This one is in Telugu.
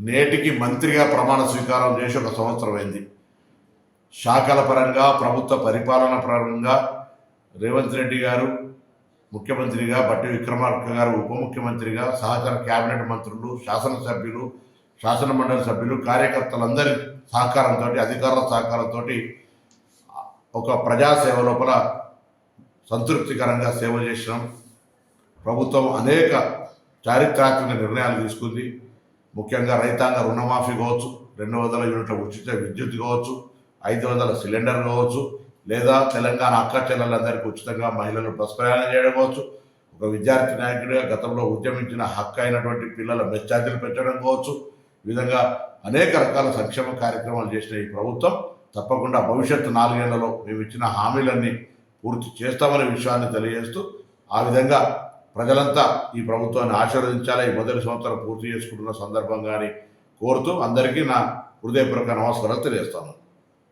నేటికి మంత్రిగా ప్రమాణ స్వీకారం చేసి 1 సంవత్సరం అయింది. శాఖల పరంగా, ప్రభుత్వ పరిపాలన పరంగా రేవంత్ రెడ్డి గారు ముఖ్యమంత్రిగా, బట్టి విక్రమార్క గారు ఉప ముఖ్యమంత్రిగా, సహచర కేబినెట్ మంత్రులు, శాసనసభ్యులు, శాసన మండలి సభ్యులు, కార్యకర్తలందరి సహకారంతో, అధికారుల సహకారంతో ఒక ప్రజాసేవ లోపల సంతృప్తికరంగా సేవ చేసినాం. ప్రభుత్వం అనేక చారిత్రాత్మక నిర్ణయాలు తీసుకుంది. ముఖ్యంగా రైతాంగ రుణమాఫీ కావచ్చు, 200 యూనిట్ల ఉచిత విద్యుత్ కావచ్చు, 500 సిలిండర్ కావచ్చు, లేదా తెలంగాణ అక్క చెల్లెలందరికీ ఉచితంగా మహిళలు బస్ ప్రయాణం చేయడం కావచ్చు, ఒక విద్యార్థి నాయకుడిగా గతంలో ఉద్యమించిన హక్కు అయినటువంటి పిల్లల మెస్ ఛార్జీలు పెంచడం కావచ్చు, ఈ విధంగా అనేక రకాల సంక్షేమ కార్యక్రమాలు చేసిన ఈ ప్రభుత్వం తప్పకుండా భవిష్యత్తు 4 ఏళ్లలో మేము ఇచ్చిన హామీలన్నీ పూర్తి చేస్తామనే విషయాన్ని తెలియజేస్తూ, ఆ విధంగా ప్రజలంతా ఈ ప్రభుత్వాన్ని ఆశీర్వదించాలి, ఈ మొదటి సంవత్సరం పూర్తి చేసుకుంటున్న సందర్భంగాని కోరుతూ అందరికీ నా హృదయపూర్వక నమస్కారాలు తెలియజేస్తాను.